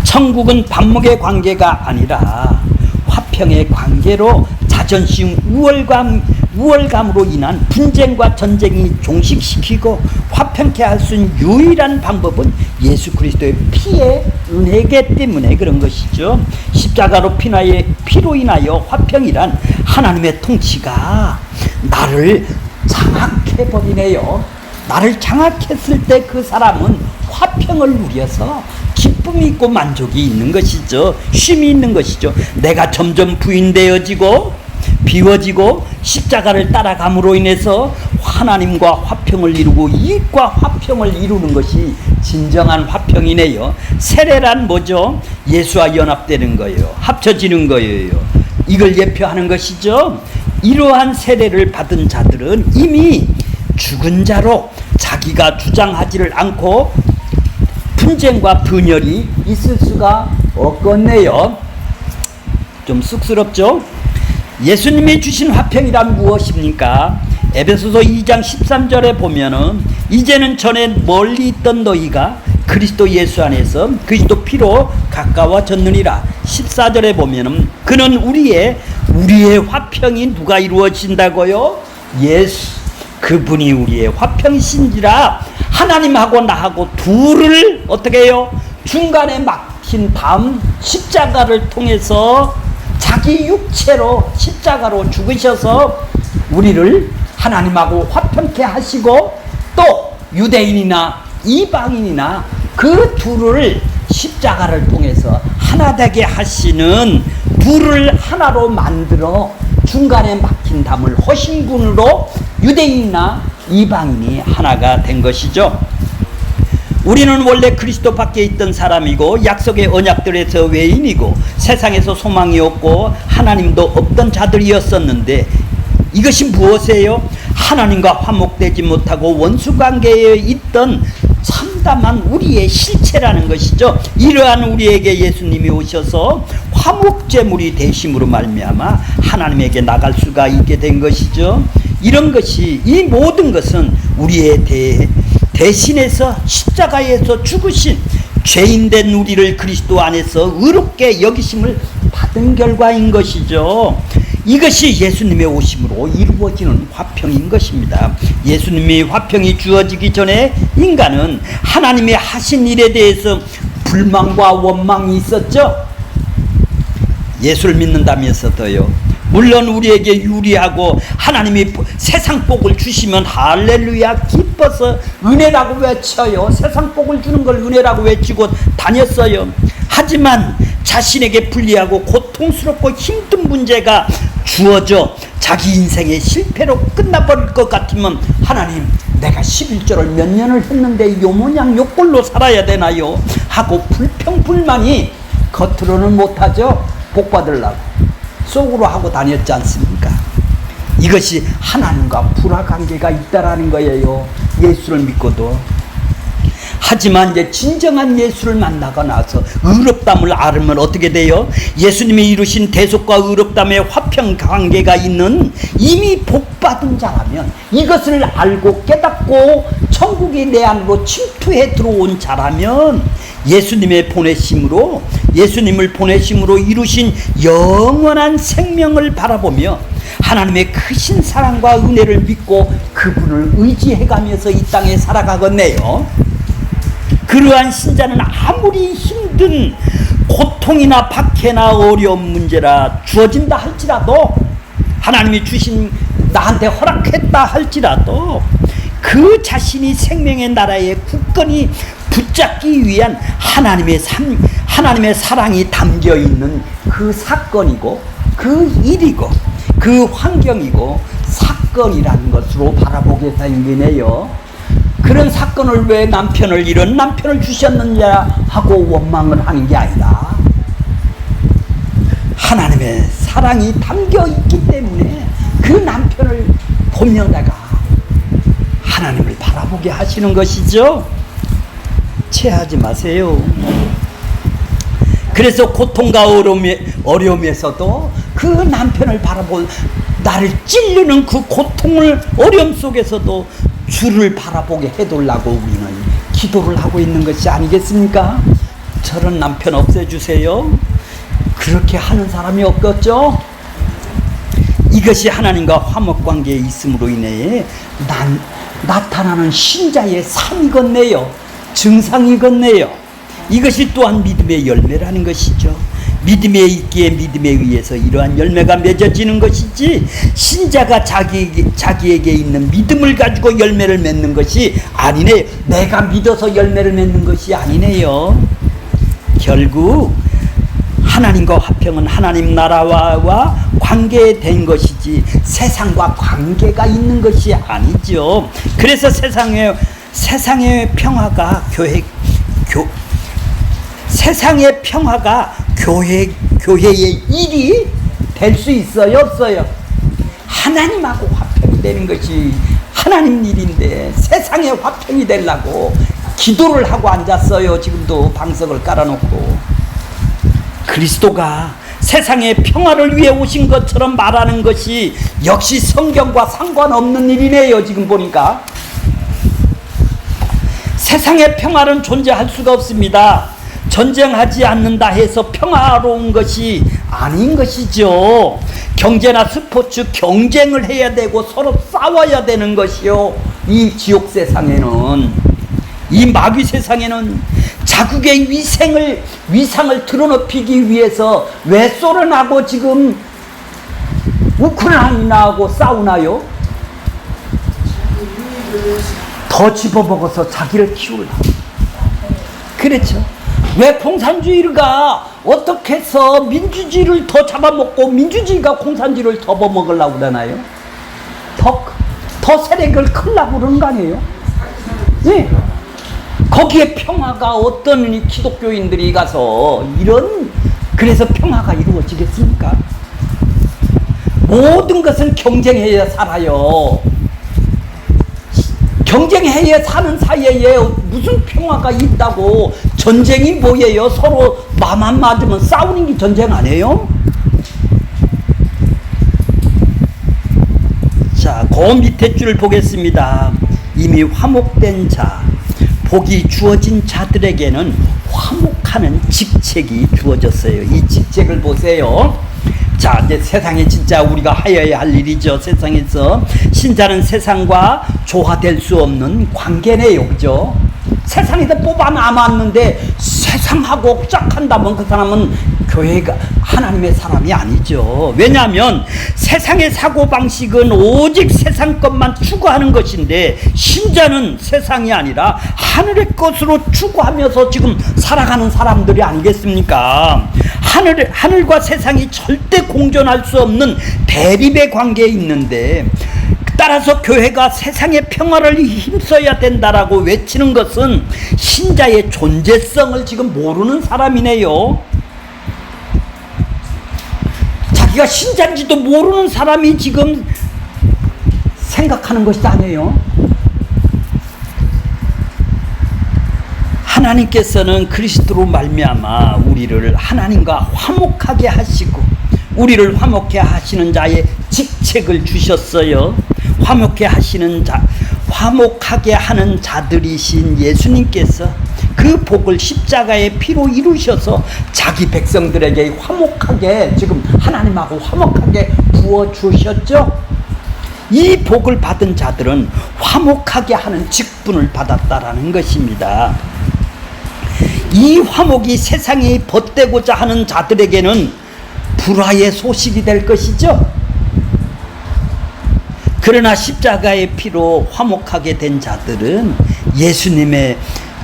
천국은 반목의 관계가 아니라 화평의 관계로 자존심, 우월감으로 인한 분쟁과 전쟁이 종식시키고 화평케 할 수 있는 유일한 방법은 예수 그리스도의 피의 은혜이기 때문에 그런 것이죠. 십자가로 피로 인하여 화평이란 하나님의 통치가 나를 장악해버리네요. 나를 장악했을 때 그 사람은 화평을 누려서 기쁨이 있고 만족이 있는 것이죠. 쉼이 있는 것이죠. 내가 점점 부인되어지고 비워지고 십자가를 따라감으로 인해서 하나님과 화평을 이루고 이익과 화평을 이루는 것이 진정한 화평이네요. 세례란 뭐죠? 예수와 연합되는 거예요. 합쳐지는 거예요. 이걸 예표하는 것이죠. 이러한 세례를 받은 자들은 이미 죽은 자로 자기가 주장하지를 않고 분쟁과 분열이 있을 수가 없겠네요. 좀 쑥스럽죠? 예수님이 주신 화평이란 무엇입니까? 에베소서 2장 13절에 보면은 이제는 전에 멀리 있던 너희가 그리스도 예수 안에서 그리스도 피로 가까워졌느니라. 14절에 보면은 그는 우리의 화평이 누가 이루어진다고요? 예수, 그분이 우리의 화평이신지라. 하나님하고 나하고 둘을 어떻게 해요? 중간에 막힌 다음 십자가를 통해서 자기 육체로 십자가로 죽으셔서 우리를 하나님하고 화평케 하시고 또 유대인이나 이방인이나 그 둘을 십자가를 통해서 하나 되게 하시는 둘을 하나로 만들어 중간에 막힌 담을 허신군으로 유대인이나 이방인이 하나가 된 것이죠. 우리는 원래 그리스도 밖에 있던 사람이고 약속의 언약들에서 외인이고 세상에서 소망이 없고 하나님도 없던 자들이었었는데 이것이 무엇이에요? 하나님과 화목되지 못하고 원수관계에 있던 참담한 우리의 실체라는 것이죠. 이러한 우리에게 예수님이 오셔서 화목제물이 되심으로 말미암아 하나님에게 나갈 수가 있게 된 것이죠. 이런 것이, 이 모든 것은 우리에 대해 대신해서 십자가에서 죽으신 죄인된 우리를 그리스도 안에서 의롭게 여기심을 받은 결과인 것이죠. 이것이 예수님의 오심으로 이루어지는 화평인 것입니다. 예수님의 화평이 주어지기 전에 인간은 하나님의 하신 일에 대해서 불만과 원망이 있었죠. 예수를 믿는다면서도요. 물론 우리에게 유리하고 하나님이 세상 복을 주시면 할렐루야 기뻐서 은혜라고 외쳐요. 세상 복을 주는 걸 은혜라고 외치고 다녔어요. 하지만 자신에게 불리하고 고통스럽고 힘든 문제가 주어져 자기 인생의 실패로 끝나버릴 것 같으면 하나님, 내가 11조를 몇 년을 했는데 요 모양 요 꼴로 살아야 되나요? 하고 불평불만이 겉으로는 못하죠. 복 받으려고 속으로 하고 다녔지 않습니까? 이것이 하나님과 불화관계가 있다라는 거예요. 예수를 믿고도. 하지만 이제 진정한 예수를 만나고 나서 의롭담을 알으면 어떻게 돼요? 예수님이 이루신 대속과 의롭담의 화평 관계가 있는 이미 복받은 자라면, 이것을 알고 깨닫고 천국이 내 안으로 침투해 들어온 자라면 예수님을 보내심으로 이루신 영원한 생명을 바라보며 하나님의 크신 사랑과 은혜를 믿고 그분을 의지해가면서 이 땅에 살아가겠네요. 그러한 신자는 아무리 힘든 고통이나 박해나 어려운 문제라 주어진다 할지라도, 하나님이 주신 나한테 허락했다 할지라도 그 자신이 생명의 나라에 굳건히 붙잡기 위한 하나님의 사랑이 담겨있는 그 사건이고 그 일이고 그 환경이고 사건이라는 것으로 바라보게 생기네요. 그런 사건을 왜 이런 남편을 주셨느냐 하고 원망을 하는 게 아니라, 하나님의 사랑이 담겨 있기 때문에 그 남편을 보면다가 하나님을 바라보게 하시는 것이죠. 체하지 마세요. 그래서 고통과 어려움에서도 그 남편을 나를 찔르는 그 고통을, 어려움 속에서도 주를 바라보게 해달라고 우리는 기도를 하고 있는 것이 아니겠습니까? 저런 남편 없애주세요. 그렇게 하는 사람이 없겠죠? 이것이 하나님과 화목관계에 있음으로 인해 나타나는 신자의 삶이겠네요. 증상이겠네요. 이것이 또한 믿음의 열매라는 것이죠. 믿음에 있기에 믿음에 의해서 이러한 열매가 맺어지는 것이지, 신자가 자기에게 있는 믿음을 가지고 열매를 맺는 것이 아니네요. 내가 믿어서 열매를 맺는 것이 아니네요. 결국 하나님과 화평은 하나님 나라와 관계된 것이지 세상과 관계가 있는 것이 아니죠. 그래서 세상의 평화가 세상의 평화가 교회의 일이 될 수 있어요, 없어요? 하나님하고 화평이 되는 것이 하나님 일인데 세상에 화평이 되려고 기도를 하고 앉았어요. 지금도 방석을 깔아놓고. 그리스도가 세상의 평화를 위해 오신 것처럼 말하는 것이 역시 성경과 상관없는 일이네요. 지금 보니까 세상의 평화는 존재할 수가 없습니다. 전쟁하지 않는다 해서 평화로운 것이 아닌 것이죠. 경제나 스포츠 경쟁을 해야 되고 서로 싸워야 되는 것이요. 이 지옥 세상에는, 이 마귀 세상에는 자국의 위상을 드러높이기 위해서 왜 소련하고 지금 우크라이나하고 싸우나요? 더 집어먹어서 자기를 키우려고. 그렇죠. 왜 공산주의가 어떻게 해서 민주주의를 더 잡아먹고 민주주의가 공산주의를 더 먹으려고 그러나요? 더 세력을 크려고 그러는 거 아니에요? 네. 거기에 평화가 어떤 기독교인들이 가서 그래서 평화가 이루어지겠습니까? 모든 것은 경쟁해야 살아요. 경쟁해야 사는 사이에 무슨 평화가 있다고. 전쟁이 뭐예요? 서로 맘 안 맞으면 싸우는 게 전쟁 아니에요? 자, 그 밑에 줄을 보겠습니다. 이미 화목된 자, 복이 주어진 자들에게는 화목하는 직책이 주어졌어요. 이 직책을 보세요. 자, 이제 세상에 진짜 우리가 하여야 할 일이죠. 세상에서 신자는 세상과 조화될 수 없는 관계네요. 그죠? 세상에서 뽑아 남았는데 세상하고 짝한다면 그 사람은 교회가 하나님의 사람이 아니죠. 왜냐하면 세상의 사고방식은 오직 세상 것만 추구하는 것인데 신자는 세상이 아니라 하늘의 것으로 추구하면서 지금 살아가는 사람들이 아니겠습니까? 하늘과 세상이 절대 공존할 수 없는 대립의 관계에 있는데, 따라서 교회가 세상의 평화를 힘써야 된다라고 외치는 것은 신자의 존재성을 지금 모르는 사람이네요. 자기가 신자인지도 모르는 사람이 지금 생각하는 것이 아니에요. 하나님께서는 그리스도로 말미암아 우리를 하나님과 화목하게 하시고 우리를 화목해 하시는 자의 직책을 주셨어요. 화목해 하시는 자, 화목하게 하는 자들이신 예수님께서 그 복을 십자가의 피로 이루셔서 자기 백성들에게 화목하게, 지금 하나님하고 화목하게 부어주셨죠. 이 복을 받은 자들은 화목하게 하는 직분을 받았다라는 것입니다. 이 화목이 세상이 벗대고자 하는 자들에게는 불화의 소식이 될 것이죠. 그러나 십자가의 피로 화목하게 된 자들은 예수님의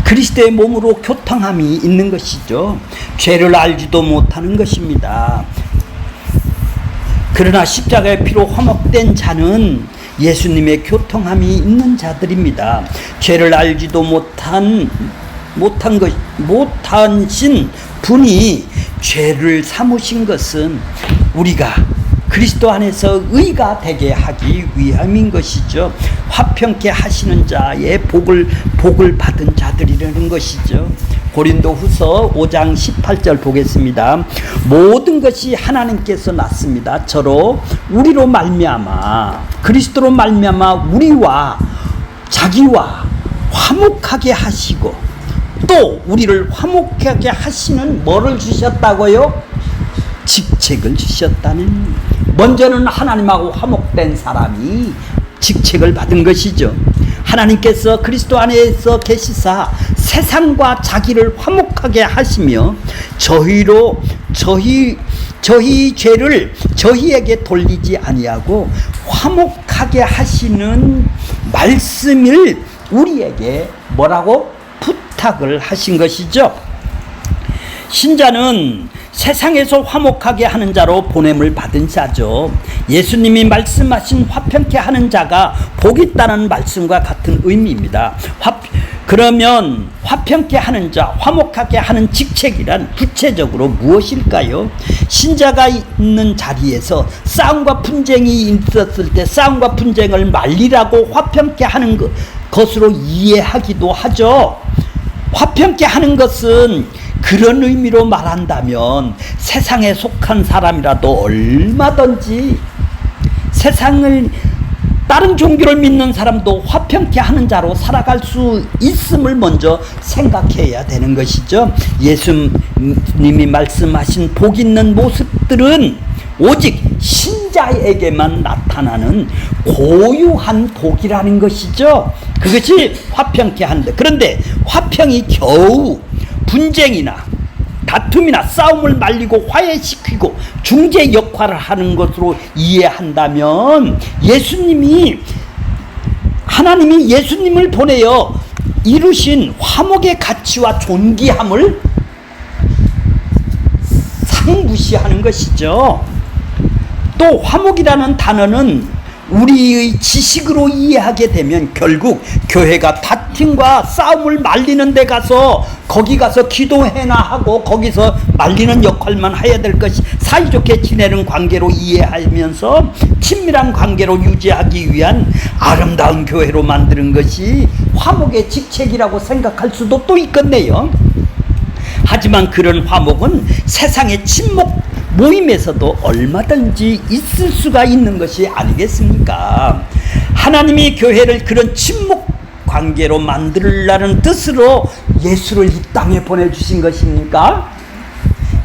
그리스도의 몸으로 교통함이 있는 것이죠. 죄를 알지도 못하는 것입니다. 그러나 십자가의 피로 화목된 자는 예수님의 교통함이 있는 자들입니다. 죄를 알지도 못하신 분이 죄를 삼으신 것은 우리가 그리스도 안에서 의가 되게 하기 위함인 것이죠. 화평케 하시는 자의 복을 받은 자들이라는 것이죠. 고린도후서 5장 18절 보겠습니다. 모든 것이 하나님께서 났습니다. 저로 우리로 말미암아, 그리스도로 말미암아 우리와 자기와 화목하게 하시고 또 우리를 화목하게 하시는 뭐를 주셨다고요? 직책을 주셨다는. 먼저는 하나님하고 화목된 사람이 직책을 받은 것이죠. 하나님께서 그리스도 안에서 계시사 세상과 자기를 화목하게 하시며 저희 죄를 저희에게 돌리지 아니하고 화목하게 하시는 말씀을 우리에게 뭐라고? 부탁을 하신 것이죠. 신자는 세상에서 화목하게 하는 자로 보냄을 받은 자죠. 예수님이 말씀하신 화평케 하는 자가 복 있다는 말씀과 같은 의미입니다. 그러면 화평케 하는 자, 화목하게 하는 직책이란 구체적으로 무엇일까요? 신자가 있는 자리에서 싸움과 분쟁이 있었을 때 싸움과 분쟁을 말리라고 화평케 하는 것으로 이해하기도 하죠. 화평케 하는 것은 그런 의미로 말한다면 세상에 속한 사람이라도 얼마든지 세상을 다른 종교를 믿는 사람도 화평케 하는 자로 살아갈 수 있음을 먼저 생각해야 되는 것이죠. 예수님이 말씀하신 복 있는 모습들은 오직 신자에게만 나타나는 고유한 복이라는 것이죠. 그것이 화평케 한다. 그런데 화평이 겨우 분쟁이나 다툼이나 싸움을 말리고 화해시키고 중재 역할을 하는 것으로 이해한다면 하나님이 예수님을 보내어 이루신 화목의 가치와 존귀함을 상무시하는 것이죠. 또 화목이라는 단어는 우리의 지식으로 이해하게 되면 결국 교회가 다툼과 싸움을 말리는 데 가서 거기 가서 기도해나 하고 거기서 말리는 역할만 해야 될 것이 사이좋게 지내는 관계로 이해하면서 친밀한 관계로 유지하기 위한 아름다운 교회로 만드는 것이 화목의 직책이라고 생각할 수도 또 있겠네요. 하지만 그런 화목은 세상의 친목 모임에서도 얼마든지 있을 수가 있는 것이 아니겠습니까? 하나님이 교회를 그런 친목 관계로 만들라는 뜻으로 예수를 이 땅에 보내주신 것입니까?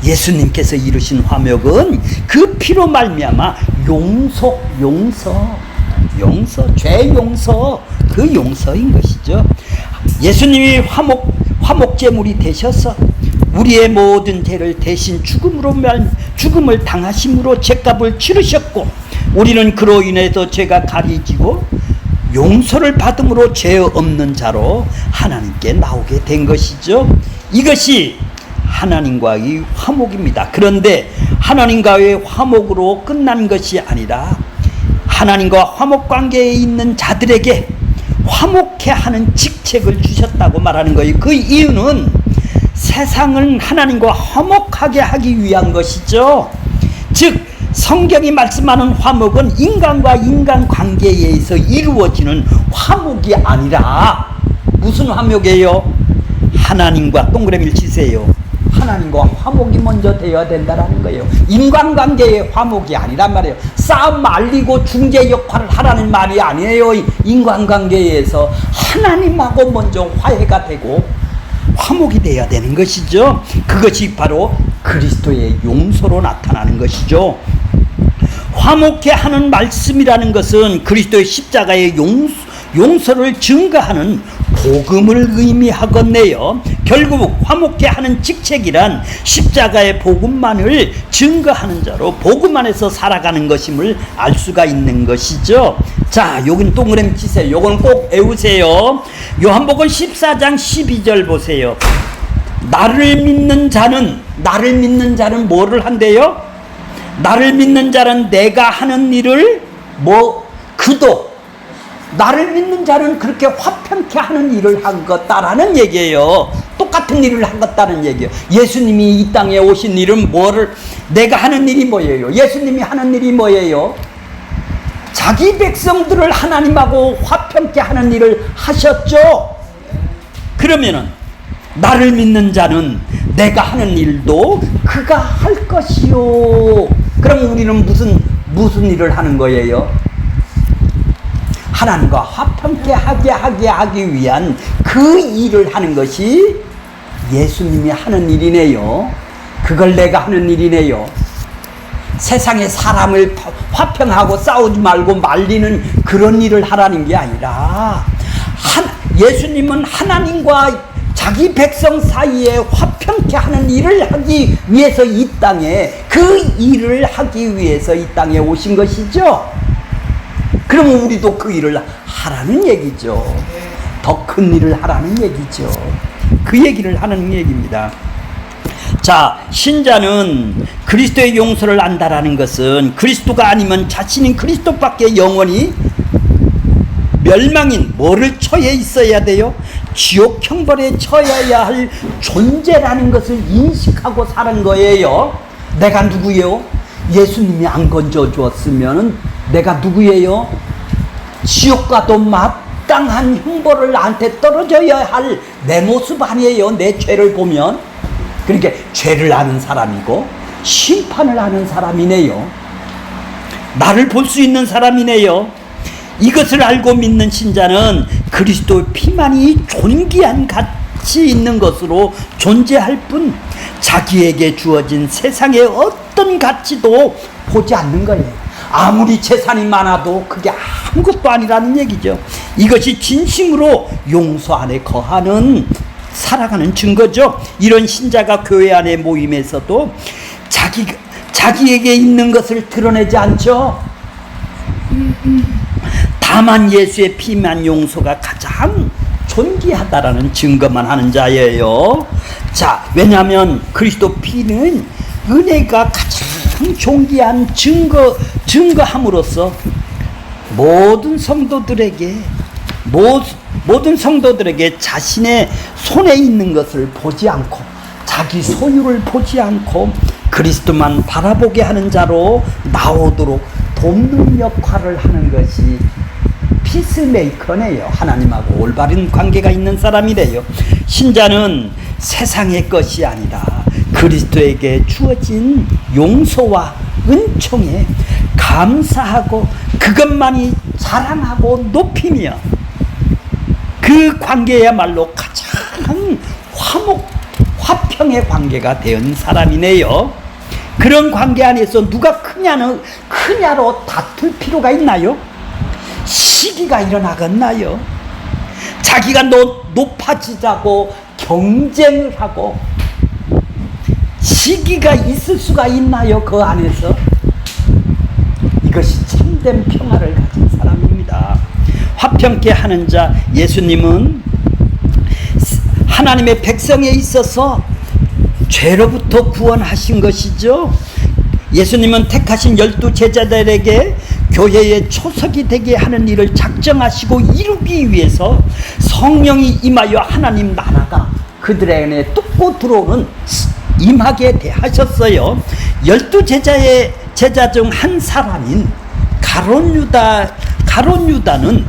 예수님께서 이루신 화목은 그 피로 말미암아 죄 용서, 그 용서인 것이죠. 예수님이 화목제물이 되셔서 우리의 모든 죄를 대신 죽음을 당하심으로 죄값을 치르셨고, 우리는 그로 인해서 죄가 가려지고 용서를 받음으로 죄 없는 자로 하나님께 나오게 된 것이죠. 이것이 하나님과의 화목입니다. 그런데 하나님과의 화목으로 끝난 것이 아니라 하나님과 화목 관계에 있는 자들에게 화목해 하는 직책을 주셨다고 말하는 거예요. 그 이유는 세상을 하나님과 화목하게 하기 위한 것이죠. 즉 성경이 말씀하는 화목은 인간과 인간 관계에 의해서 이루어지는 화목이 아니라 무슨 화목이에요? 하나님과 동그라미를 치세요. 하나님과 화목이 먼저 되어야 된다는 거예요. 인간관계의 화목이 아니란 말이에요. 싸움 말리고 중재 역할을 하라는 말이 아니에요. 인간관계에서 하나님하고 먼저 화해가 되고 화목이 되어야 되는 것이죠. 그것이 바로 그리스도의 용서로 나타나는 것이죠. 화목해 하는 말씀이라는 것은 그리스도의 십자가의 용서를 증거하는 복음을 의미하겠네요. 결국 화목해 하는 직책이란 십자가의 복음만을 증거하는 자로 복음 안에서 살아가는 것임을 알 수가 있는 것이죠. 자, 요건 동그라미 치세요. 요건 꼭 외우세요. 요한복음 14장 12절 보세요. 나를 믿는 자는 뭐를 한대요? 나를 믿는 자는 내가 하는 일을 그도 나를 믿는 자는 그렇게 화평케 하는 일을 하겠다라는 얘기예요. 똑같은 일을 하겠다는 얘기예요. 예수님이 이 땅에 오신 일은 내가 하는 일이 뭐예요? 예수님이 하는 일이 뭐예요? 자기 백성들을 하나님하고 화평케 하는 일을 하셨죠. 그러면은 나를 믿는 자는 내가 하는 일도 그가 할 것이요. 그럼 우리는 무슨 일을 하는 거예요? 하나님과 화평케 하기 위한 그 일을 하는 것이 예수님이 하는 일이네요. 그걸 내가 하는 일이네요. 세상의 사람을 화평하고 싸우지 말고 말리는 그런 일을 하라는 게 아니라 예수님은 하나님과 자기 백성 사이에 화평케 하는 일을 하기 위해서 이 땅에 그 일을 하기 위해서 이 땅에 오신 것이죠. 그러면 우리도 그 일을 하라는 얘기죠. 더 큰 일을 하라는 얘기죠. 그 얘기를 하는 얘기입니다. 자, 신자는 그리스도의 용서를 안다라는 것은 그리스도가 아니면 자신인 그리스도밖에 영원히 멸망인 뭐를 처해 있어야 돼요? 지옥 형벌에 처해야 할 존재라는 것을 인식하고 사는 거예요. 내가 누구예요? 예수님이 안 건져 주었으면 내가 누구예요? 지옥 가도 마땅한 형벌을 나한테 떨어져야 할 내 모습 아니에요. 내 죄를 보면. 그러니까 죄를 아는 사람이고 심판을 아는 사람이네요. 나를 볼 수 있는 사람이네요. 이것을 알고 믿는 신자는 그리스도의 피만이 존귀한 가치 있는 것으로 존재할 뿐 자기에게 주어진 세상의 어떤 가치도 보지 않는 거예요. 아무리 재산이 많아도 그게 아무것도 아니라는 얘기죠. 이것이 진심으로 용서 안에 살아가는 증거죠. 이런 신자가 교회 안의 모임에서도 자기에게 있는 것을 드러내지 않죠. 다만 예수의 피만 용서가 가장 존귀하다라는 증거만 하는 자예요. 자, 왜냐하면 그리스도 피는 은혜가 가장 존귀한 증거함으로써 모든 성도들에게 자신의 손에 있는 것을 보지 않고 자기 소유를 보지 않고 그리스도만 바라보게 하는 자로 나오도록 돕는 역할을 하는 것이 피스메이커네요. 하나님하고 올바른 관계가 있는 사람이래요. 신자는 세상의 것이 아니라 그리스도에게 주어진 용서와 은총에 감사하고 그것만이 자랑하고 높이며 그 관계야말로 가장 화평의 관계가 된 사람이네요. 그런 관계 안에서 누가 크냐로 다툴 필요가 있나요? 시기가 일어나겠나요? 자기가 높아지자고 경쟁을 하고 시기가 있을 수가 있나요? 그 안에서? 이것이 참된 평화를 가진 사람입니다. 화평케 하는 자, 예수님은 하나님의 백성에 있어서 죄로부터 구원하신 것이죠. 예수님은 택하신 12 제자들에게 교회의 초석이 되게 하는 일을 작정하시고 이루기 위해서 성령이 임하여 하나님 나라가 그들의 안에 뚫고 들어오는 임하게 하셨어요. 12 제자 중 한 사람인 가룟 유다는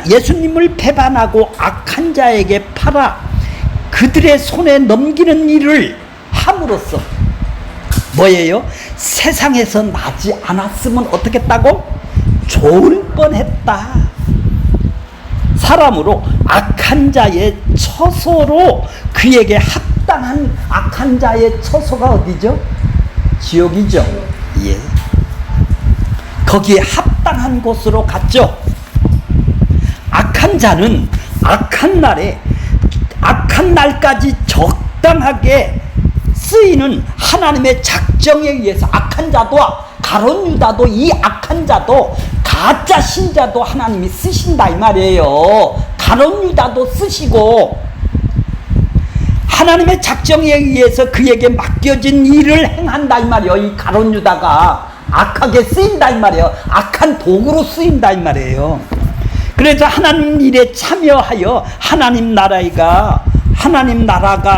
예수님을 배반하고 악한 자에게 팔아 그들의 손에 넘기는 일을 함으로써 뭐예요? 세상에서 나지 않았으면 어떻게 했다고? 좋을 뻔했다. 사람으로 악한 자의 처소로 그에게 합당한 악한 자의 처소가 어디죠? 지옥이죠. 예. 거기에 합당한 곳으로 갔죠. 악한 자는 악한 날까지 적당하게 쓰이는 하나님의 작정에 의해서 악한 자도 가룟 유다도 이 악한 자도 가짜 신자도 하나님이 쓰신다 이 말이에요. 가룟 유다도 쓰시고 하나님의 작정에 의해서 그에게 맡겨진 일을 행한다 이 말이에요. 이 가룟 유다가 악하게 쓰인다 이 말이에요. 악한 도구로 쓰인다 이 말이에요. 그래서 하나님 일에 참여하여 하나님 나라가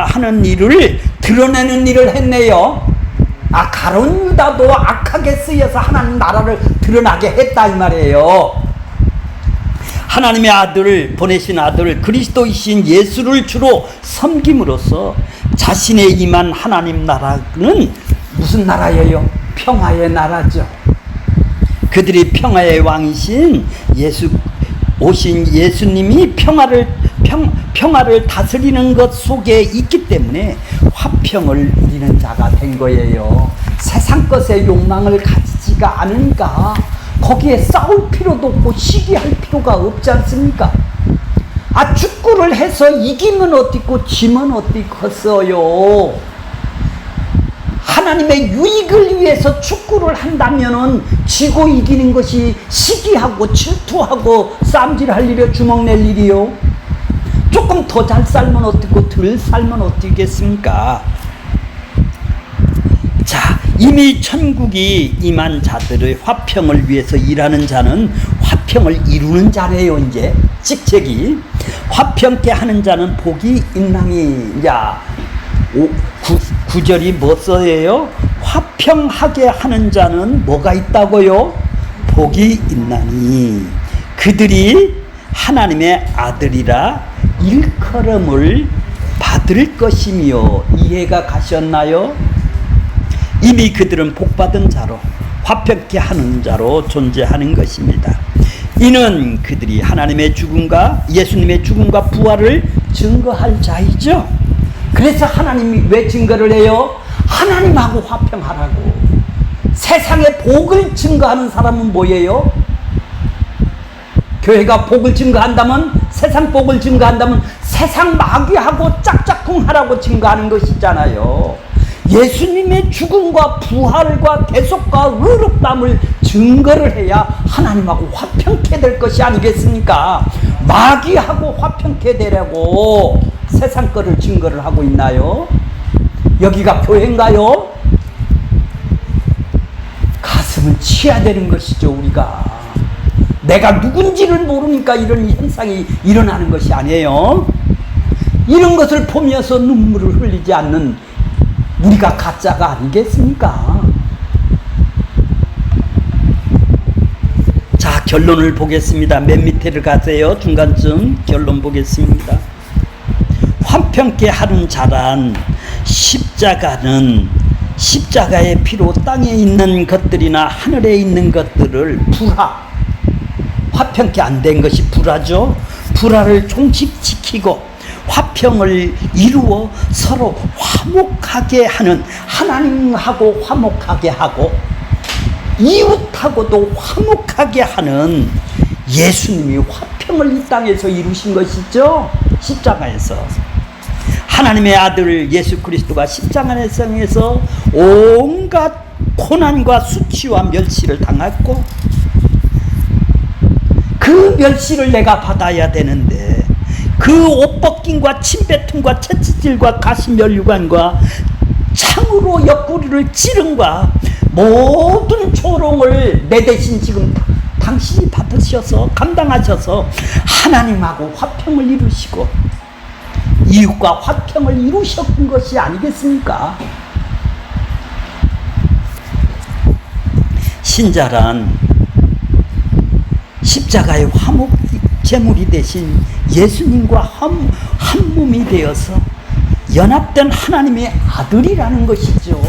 하는 일을 드러내는 일을 했네요. 가룟 유다도 악하게 쓰여서 하나님 나라를 드러나게 했다 이 말이에요. 하나님의 아들을 보내신 아들 그리스도이신 예수를 주로 섬김으로써 자신의 임한 하나님 나라는 무슨 나라예요? 평화의 나라죠. 그들이 평화의 왕이신 오신 예수님이 평화를 다스리는 것 속에 있기 때문에 화평을 누리는 자가 된 거예요. 세상 것의 욕망을 가지지가 않으니까 거기에 싸울 필요도 없고 시기할 필요가 없지 않습니까? 축구를 해서 이기면 어떻고 지면 어떻겠어요? 하나님의 유익을 위해서 축구를 한다면은 지고 이기는 것이 시기하고 질투하고 쌈질할 일이요, 주먹 낼 일이요. 조금 더 잘 살면 어떻고 덜 살면 어떻겠습니까? 자, 이미 천국이 임한 자들의 화평을 위해서 일하는 자는 화평을 이루는 자래요. 이제 직책이 화평케 하는 자는 복이 있나니. 자, 9절이 뭐 써예요? 화평하게 하는 자는 뭐가 있다고요? 복이 있나니 그들이 하나님의 아들이라 일컬음을 받을 것이며. 이해가 가셨나요? 이미 그들은 복받은 자로 화평케 하는 자로 존재하는 것입니다. 이는 그들이 하나님의 죽음과 예수님의 죽음과 부활을 증거할 자이죠. 그래서 하나님이 왜 증거를 해요? 하나님하고 화평하라고. 세상에 복을 증거하는 사람은 뭐예요? 교회가 복을 증거한다면, 세상 복을 증거한다면 세상 마귀하고 짝짝꿍하라고 증거하는 것이잖아요. 예수님의 죽음과 부활과 대속과 의롭다함을 증거를 해야 하나님하고 화평케 될 것이 아니겠습니까? 마귀하고 화평케 되려고 세상 거를 증거를 하고 있나요? 여기가 교회인가요? 가슴은 치야 되는 것이죠. 우리가 내가 누군지를 모르니까 이런 현상이 일어나는 것이 아니에요. 이런 것을 보면서 눈물을 흘리지 않는 우리가 가짜가 아니겠습니까? 자, 결론을 보겠습니다. 맨 밑에를 가세요. 중간쯤 결론 보겠습니다. 화평케 하는 자란 십자가의 피로 땅에 있는 것들이나 하늘에 있는 것들을 화평케 안 된 것이 불화죠. 불화를 종식시키고 화평을 이루어 서로 화목하게 하는, 하나님하고 화목하게 하고 이웃하고도 화목하게 하는 예수님이 화평을 이 땅에서 이루신 것이죠. 십자가에서 하나님의 아들 예수 그리스도가 십자가에서 온갖 고난과 수치와 멸시를 당했고 그 멸시를 내가 받아야 되는데 그 옷벗김과 침뱉음과 채찍질과 가시면류관과 창으로 옆구리를 찌른과 모든 조롱을 내 대신 지금 당신이 받으셔서 감당하셔서 하나님하고 화평을 이루시고 이웃과 화평을 이루셨던 것이 아니겠습니까? 신자란 십자가의 화목 제물이 되신 예수님과 한 몸이 되어서 연합된 하나님의 아들이라는 것이죠.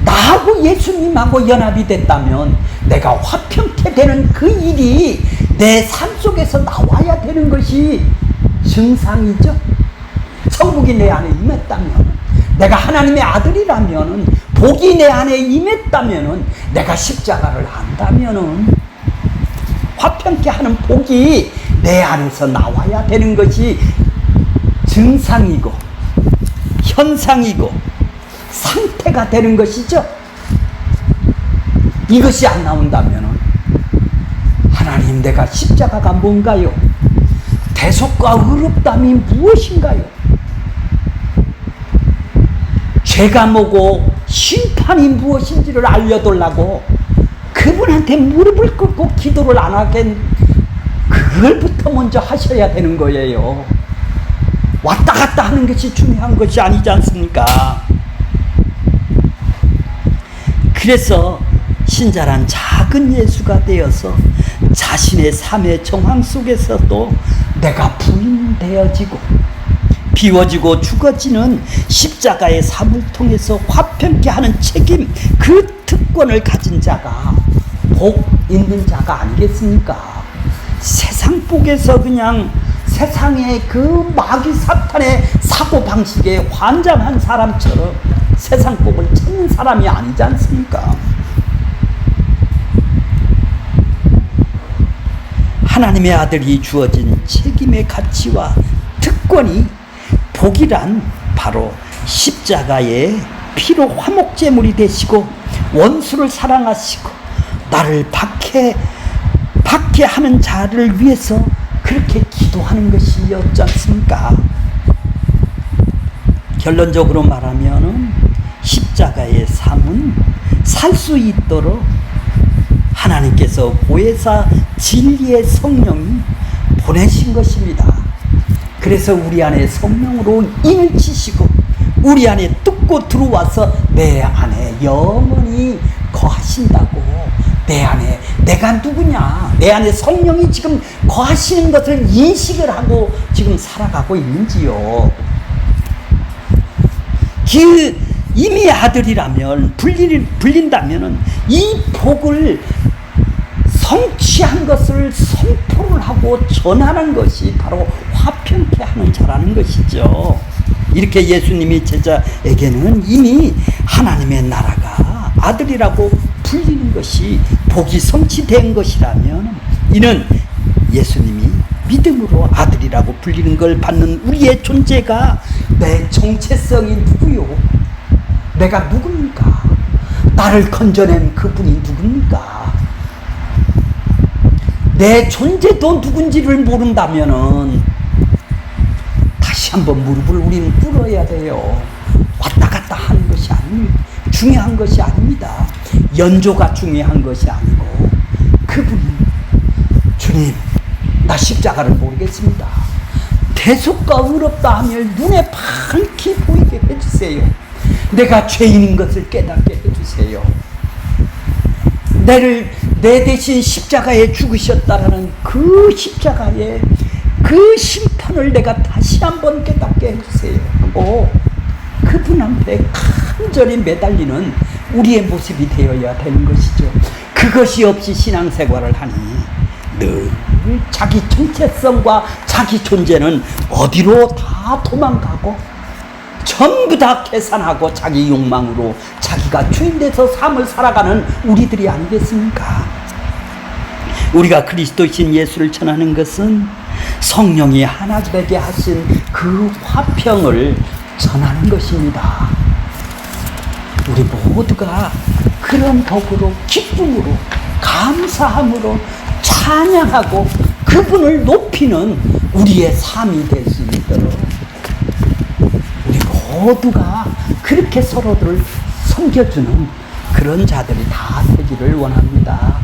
나하고 예수님하고 연합이 됐다면 내가 화평케 되는 그 일이 내 삶 속에서 나와야 되는 것이 정상이죠. 천국이 내 안에 임했다면, 내가 하나님의 아들이라면, 복이 내 안에 임했다면, 내가 십자가를 안다면 화평케 하는 복이 내 안에서 나와야 되는 것이 증상이고 현상이고 상태가 되는 것이죠. 이것이 안 나온다면 하나님, 내가 십자가가 뭔가요? 대속과 의롭담이 무엇인가요? 죄가 뭐고 심판이 무엇인지를 알려달라고 그분한테 무릎을 꿇고 기도를 안 하겠, 그걸부터 먼저 하셔야 되는 거예요. 왔다 갔다 하는 것이 중요한 것이 아니지 않습니까? 그래서 신자란 작은 예수가 되어서 자신의 삶의 정황 속에서도 내가 부인되어지고 비워지고 죽어지는 십자가의 삶을 통해서 화평케 하는 책임, 그 특권을 가진 자가 복 있는 자가 아니겠습니까? 세상 복에서 그냥 세상의 그 마귀 사탄의 사고방식에 환장한 사람처럼 세상 복을 찾는 사람이 아니지 않습니까? 하나님의 아들이 주어진 책임의 가치와 특권이 복이란 바로 십자가의 피로 화목제물이 되시고 원수를 사랑하시고 나를 박해 하는 자를 위해서 그렇게 기도하는 것이었지 않습니까? 결론적으로 말하면 십자가의 삶은 살 수 있도록 하나님께서 보혜사 진리의 성령이 보내신 것입니다. 그래서 우리 안에 성령으로 인을 치시고 우리 안에 뚫고 들어와서 내 안에 영원히 거하신다고. 내 안에 내가 누구냐, 내 안에 성령이 지금 거하시는 것을 인식을 하고 지금 살아가고 있는지요. 이미 아들이라면 불린다면 이 복을 성취한 것을 선포를 하고 전하는 것이 바로 화평케 하는 자라는 것이죠. 이렇게 예수님이 제자에게는 이미 하나님의 나라가 아들이라고 불리는 것이 복이 성취된 것이라면 이는 예수님이 믿음으로 아들이라고 불리는 걸 받는 우리의 존재가 내 정체성이 누구요? 내가 누굽니까? 나를 건져낸 그분이 누굽니까? 내 존재도 누군지를 모른다면은 다시 한번 무릎을 우리는 꿇어야 돼요. 왔다 갔다 하는 것이 중요한 것이 아닙니다. 연조가 중요한 것이 아니고 그분이 주님, 나 십자가를 모르겠습니다. 대속과 의롭다 하면 눈에 밝히 보이게 해주세요. 내가 죄인인 것을 깨닫게 해주세요. 내 대신 십자가에 죽으셨다라는 그 십자가의 그 심판을 내가 다시 한번 깨닫게 해주세요 하고 그분 앞에 간절히 매달리는 우리의 모습이 되어야 되는 것이죠. 그것이 없이 신앙생활을 하니 늘 자기 정체성과 자기 존재는 어디로 다 도망가고 전부 다 계산하고 자기 욕망으로 자기가 주인돼서 삶을 살아가는 우리들이 아니겠습니까? 우리가 그리스도이신 예수를 전하는 것은 성령이 하나 되게 하신 그 화평을 전하는 것입니다. 우리 모두가 그런 복으로, 기쁨으로, 감사함으로 찬양하고 그분을 높이는 우리의 삶이 될 수 있도록 우리 모두가 그렇게 서로를 섬겨주는 그런 자들이 다 되기를 원합니다.